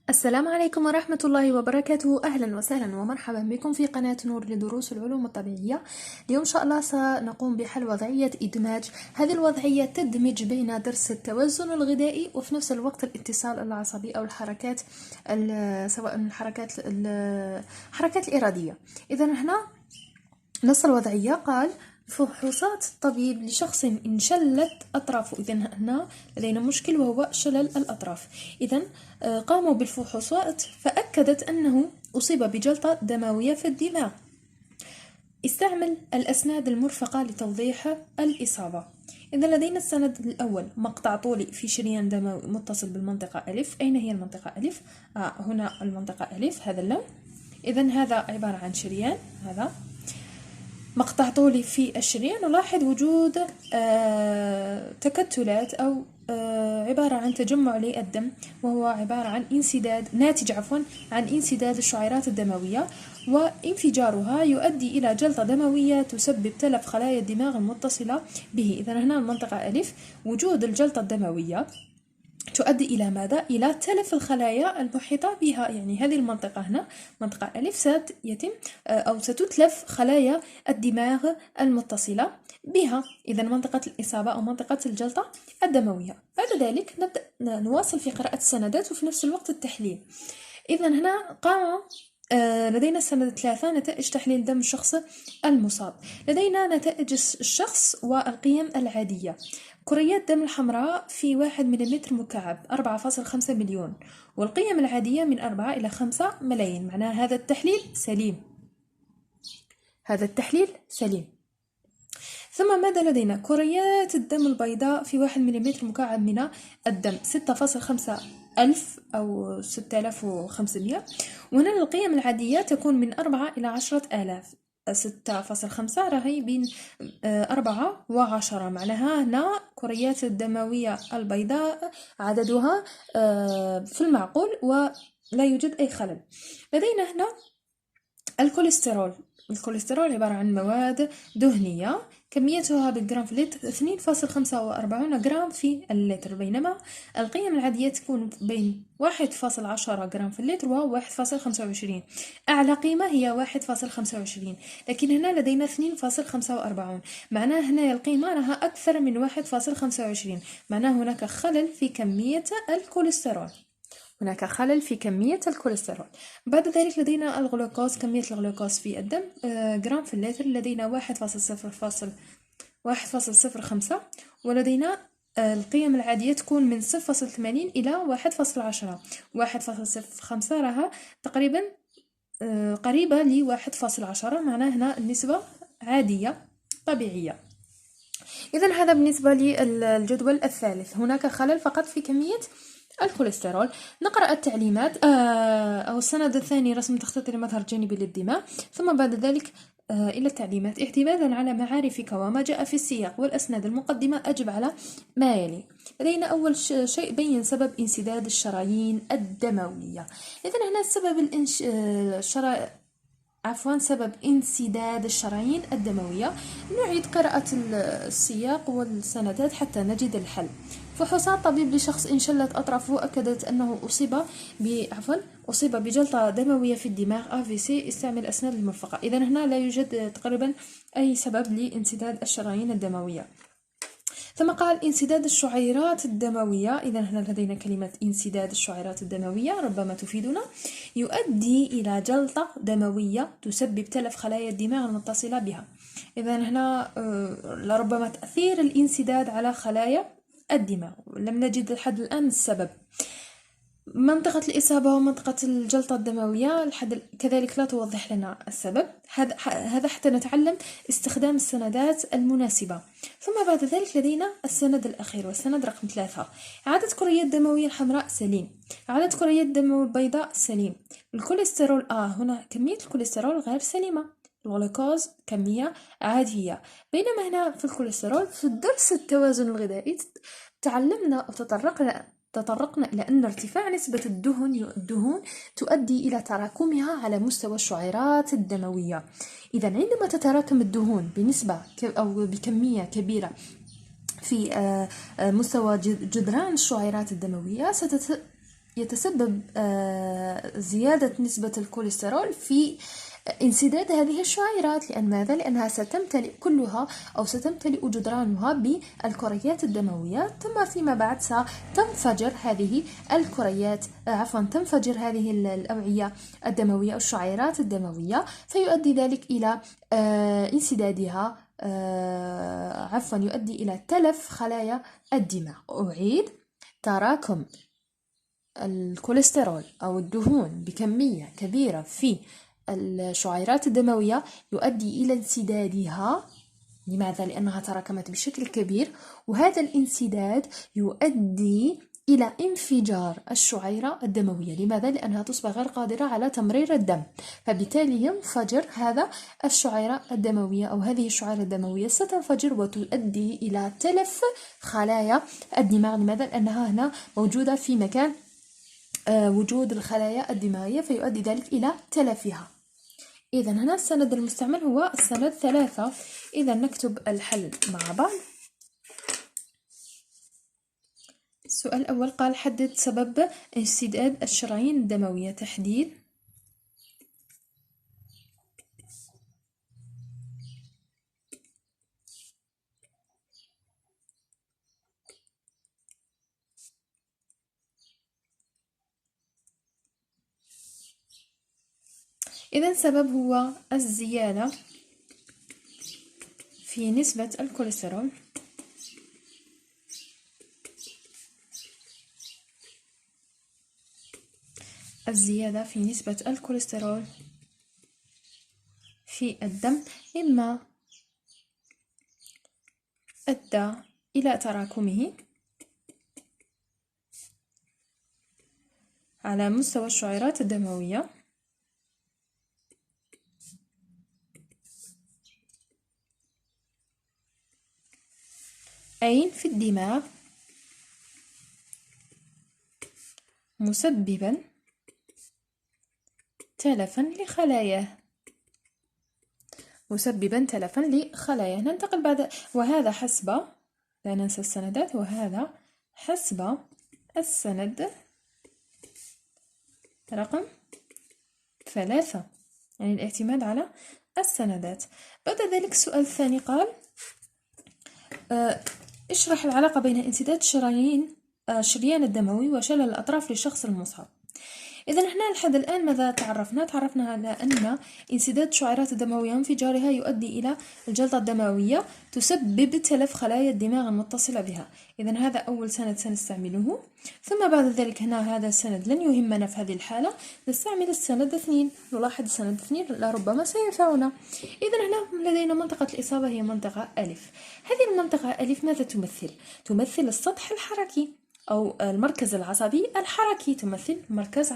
السلام عليكم ورحمة الله وبركاته. أهلا وسهلا ومرحبا بكم في قناة نور لدروس العلوم الطبيعية. اليوم إن شاء الله سنقوم بحل وضعية إدماج. هذه الوضعية تدمج بين درس التوازن الغذائي وفي نفس الوقت الاتصال العصبي أو الحركات سواء الحركات الإرادية. إذا هنا نص الوضعية قال: فحوصات الطبيب لشخص انشلت أطرافه. إذن هنا لدينا مشكل وهو شلل الأطراف. إذن قاموا بالفحوصات فأكدت أنه أصيب بجلطة دموية في الدماغ. استعمل الأسناد المرفقة لتوضيح الإصابة. إذا لدينا السند الأول: مقطع طولي في شريان دموي متصل بالمنطقة ألف. أين هي المنطقة ألف؟ هنا المنطقة ألف، هذا اللون. إذن هذا عبارة عن شريان، هذا مقطع طولي في الشريان. نلاحظ وجود تكتلات أو عبارة عن تجمع للدم، وهو عبارة عن ناتج عن انسداد الشعيرات الدموية، وانفجارها يؤدي إلى جلطة دموية تسبب تلف خلايا الدماغ المتصلة به. إذن هنا المنطقة ألف، وجود الجلطة الدموية تؤدي إلى ماذا؟ إلى تلف الخلايا المحيطة بها. يعني هذه المنطقة هنا، منطقة ألف، ستتلف خلايا الدماغ المتصلة بها. إذا منطقة الإصابة أو منطقة الجلطة الدموية. بعد ذلك نبدأ نواصل في قراءة السندات وفي نفس الوقت التحليل. إذا هنا قام لدينا السند 3: نتائج تحليل دم الشخص المصاب. لدينا نتائج الشخص والقيم العادية. كريات دم الحمراء في 1 ملم مكعب 4.5 مليون، والقيم العادية من 4 إلى 5 ملايين. معناها هذا التحليل سليم. ثم ماذا لدينا؟ كريات الدم البيضاء في 1 ملم مكعب من الدم 6.5 ألف أو 6500. وهنا القيم العادية تكون من 4 إلى 10 آلاف. 6.5 راهي بين 4 و10. معناها هنا كريات الدموية البيضاء عددها في المعقول ولا يوجد أي خلل. لدينا هنا الكوليسترول عبارة عن مواد دهنية كميتها بالجرام في اللتر 2.45 جرام في اللتر، بينما القيم العادية تكون بين 1.10 جرام في اللتر و 1.25. أعلى قيمة هي 1.25، لكن هنا لدينا 2.45. معناه هنا القيمة راها أكثر من 1.25. معناه هناك خلل في كمية الكوليسترول. بعد ذلك لدينا الغلوكوز. كمية الغلوكوز في الدم جرام في اللتر لدينا 1.05، ولدينا القيم العادية تكون من 0.80 إلى 1.10. 1.05 راها تقريبا قريبة ل 1.10. معناه هنا النسبة عادية طبيعية. إذن هذا بالنسبة للجدول الثالث. هناك خلل فقط في كمية الكوليسترول. نقرأ التعليمات أو السند الثاني: رسم تخطيطي لمظهر جانبي للدماغ. ثم بعد ذلك إلى التعليمات: اعتمادا على معارفك وما جاء في السياق والأسناد المقدمة أجب على ما يلي. لدينا أول شيء: بين سبب انسداد الشرايين الدموية. إذن هنا سبب انسداد الشرايين الدموية. نعيد قراءة السياق والسندات حتى نجد الحل. فحوصات طبيب لشخص انشلت أطرافه أكدت أنه أصيب بجلطة دموية في الدماغ AVC. استعمل أسناد المرفقة. إذا هنا لا يوجد تقريبا أي سبب لانسداد الشرايين الدموية. ثم قال: انسداد الشعيرات الدموية. إذا هنا لدينا كلمة انسداد الشعيرات الدموية ربما تفيدنا. يؤدي إلى جلطة دموية تسبب تلف خلايا الدماغ المتصلة بها. إذا هنا لربما تأثير الانسداد على خلايا الدماغ. لم نجد لحد الآن السبب. منطقة الإصابة ومنطقة الجلطة الدموية كذلك لا توضح لنا السبب. هذا حتى نتعلم استخدام السندات المناسبة. ثم بعد ذلك لدينا السند الأخير والسند رقم 3: عدد كريات دموية الحمراء سليم، عدد كريات دموية البيضاء سليم. الكوليسترول هنا كمية الكوليسترول غير سليمة. الغلوكوز كمية عادية. بينما هنا في الكوليسترول في الدرس التوازن الغذائي تعلمنا أو تطرقنا إلى أن ارتفاع نسبة الدهون تؤدي إلى تراكمها على مستوى الشعيرات الدموية. إذا عندما تتراكم الدهون بنسبة أو بكمية كبيرة في مستوى جدران الشعيرات الدموية يتسبب زيادة نسبة الكوليسترول في انسداد هذه الشعيرات. لأن ماذا؟ لأنها ستمتلئ كلها أو ستمتلئ جدرانها بالكريات الدموية، ثم فيما بعد ستنفجر هذه الكريات تنفجر هذه الأوعية الدموية أو الشعيرات الدموية، فيؤدي ذلك إلى انسدادها، يؤدي إلى تلف خلايا الدماغ. أعيد: تراكم الكوليسترول أو الدهون بكمية كبيرة في الشعيرات الدموية يؤدي إلى انسدادها. لماذا؟ لأنها تراكمت بشكل كبير، وهذا الانسداد يؤدي إلى انفجار الشعيرة الدموية. لماذا؟ لأنها تصبح غير قادرة على تمرير الدم، فبالتالي ينفجر هذا الشعيرة الدموية، أو هذه الشعيرة الدموية ستنفجر وتؤدي إلى تلف خلايا الدماغ. لماذا؟ لأنها هنا موجودة في مكان وجود الخلايا الدماغية، فيؤدي ذلك إلى تلفها. إذا هنا السند المستعمل هو السند 3. إذا نكتب الحل مع بعض. السؤال الأول قال: حدد سبب انسداد الشرايين الدموية. تحديد إذا السبب هو الزيادة في نسبة الكوليسترول في الدم، إما أدى إلى تراكمه على مستوى الشعيرات الدموية، أي في الدماغ، مسببا تلفا لخلاياه. ننتقل بعد، وهذا حسب، لا ننسى السندات، وهذا حسب السند رقم 3، يعني الاعتماد على السندات. بعد ذلك السؤال الثاني قال: اشرح العلاقة بين انسداد الشريان الدموي وشلل الأطراف للشخص المصاب. إذا هنا لحد الآن ماذا تعرفنا على أن انسداد الشعيرات الدموية وانفجارها يؤدي إلى الجلطة الدموية تسبب تلف خلايا الدماغ المتصلة بها. إذا هذا أول سند سنستعمله. ثم بعد ذلك هنا هذا السند لن يهمنا في هذه الحالة، نستعمل السند 2. نلاحظ السند 2 لربما سينفعنا. إذا هنا لدينا منطقة الإصابة هي منطقة ألف. هذه المنطقة ألف ماذا تمثل؟ تمثل السطح الحركي أو المركز العصبي الحركي. تمثل مركز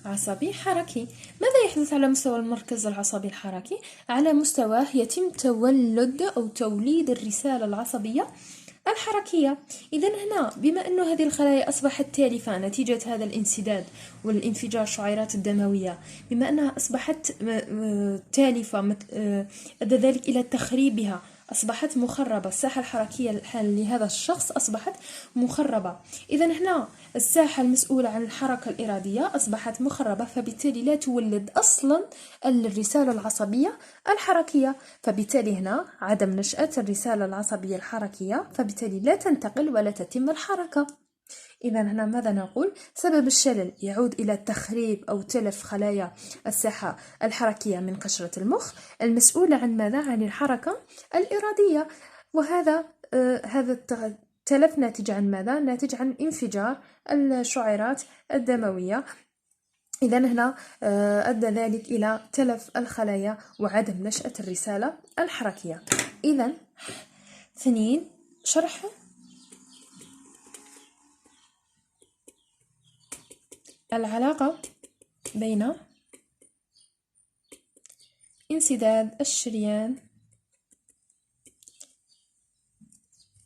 عصبي حركي. ماذا يحدث على مستوى المركز العصبي الحركي؟ على مستواه يتم توليد الرسالة العصبية الحركية. إذا هنا بما أن هذه الخلايا أصبحت تالفة نتيجة هذا الانسداد والانفجار الشعيرات الدموية، بما أنها أصبحت تالفة أدى ذلك إلى تخريبها، أصبحت مخربة. الساحة الحركية لهذا الشخص أصبحت مخربة. إذا هنا الساحة المسؤولة عن الحركة الإرادية أصبحت مخربة، فبالتالي لا تولد أصلا الرسالة العصبية الحركية، فبالتالي هنا عدم نشأة الرسالة العصبية الحركية، فبالتالي لا تنتقل ولا تتم الحركة. إذا هنا ماذا نقول؟ سبب الشلل يعود إلى تخريب أو تلف خلايا الساحة الحركية من قشرة المخ المسؤولة عن ماذا؟ عن الحركة الإرادية. وهذا التلف ناتج عن ماذا؟ ناتج عن انفجار الشعيرات الدموية. إذا هنا أدى ذلك إلى تلف الخلايا وعدم نشأة الرسالة الحركية. إذا 2 شرح العلاقة بين انسداد الشريان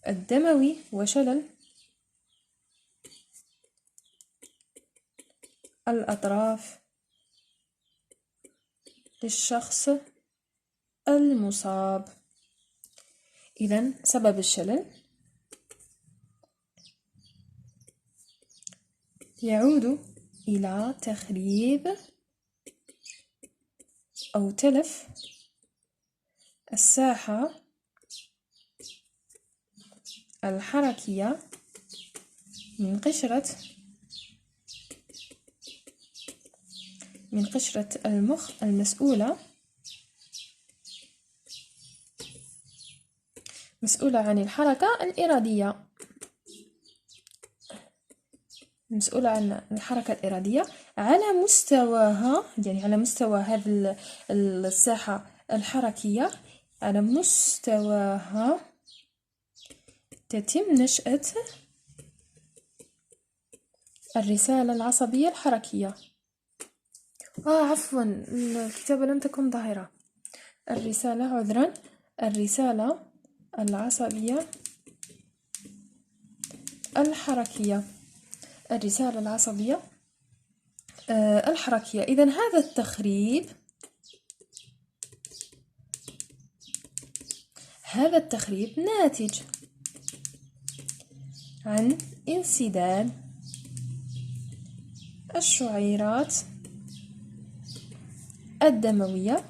الدموي وشلل الأطراف للشخص المصاب. إذن سبب الشلل يعود إلى تخريب أو تلف الساحة الحركية من قشرة المخ المسؤولة عن الحركة الإرادية، على مستواها، يعني على مستوى هذه الساحة الحركية، على مستواها تتم نشأة الرسالة العصبية الحركية. عفوا، الكتابة لم تكن ظاهرة. الرسالة العصبية الحركية. إذن هذا التخريب ناتج عن انسداد الشعيرات الدموية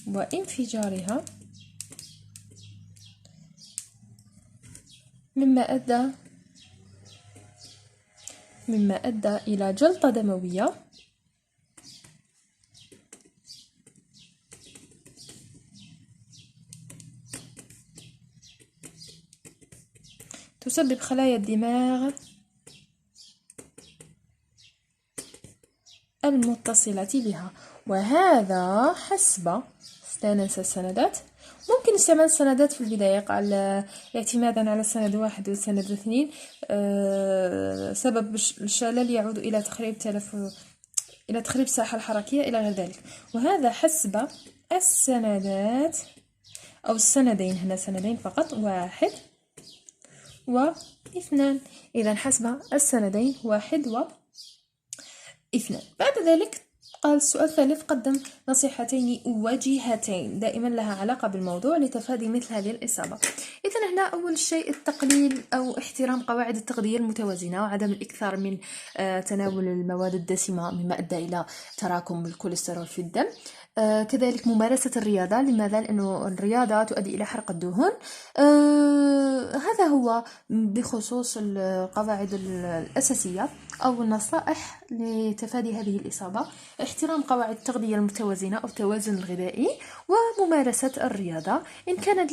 وانفجارها، مما أدى إلى جلطة دموية تسبب خلايا الدماغ المتصلة بها. وهذا حسب، لا ننسى السندات. ممكن استعمال السندات في البداية اعتمادا على السند 1 والسند 2. سبب الشلل يعود إلى تخريب الساحة الحركية إلى غير ذلك، وهذا حسب السندات أو السندين، هنا سندين فقط، 1 و2. إذا حسب السندين 1 و2. بعد ذلك قال السؤال الثالث: قدم نصيحتين وجيهتين دائما لها علاقة بالموضوع لتفادي مثل هذه الإصابة. إذن هنا أول شيء التقليل أو احترام قواعد التغذية المتوازنة، وعدم الإكثار من تناول المواد الدسمة مما أدى إلى تراكم الكوليسترول في الدم. كذلك ممارسة الرياضة. لماذا؟ لأنه الرياضة تؤدي إلى حرق الدهون. هذا هو بخصوص القواعد الأساسية أو النصائح لتفادي هذه الإصابة: احترام قواعد التغذية المتوازنة أو التوازن الغذائي، وممارسة الرياضة. إن كانت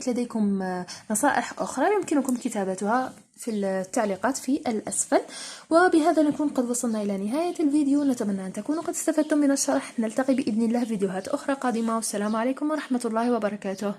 لديكم نصائح أخرى يمكنكم كتابتها في التعليقات في الأسفل. وبهذا نكون قد وصلنا إلى نهاية الفيديو. نتمنى أن تكونوا قد استفدتم من الشرح. نلتقي بإذن الله فيديوهات أخرى قادمة، والسلام عليكم ورحمة الله وبركاته.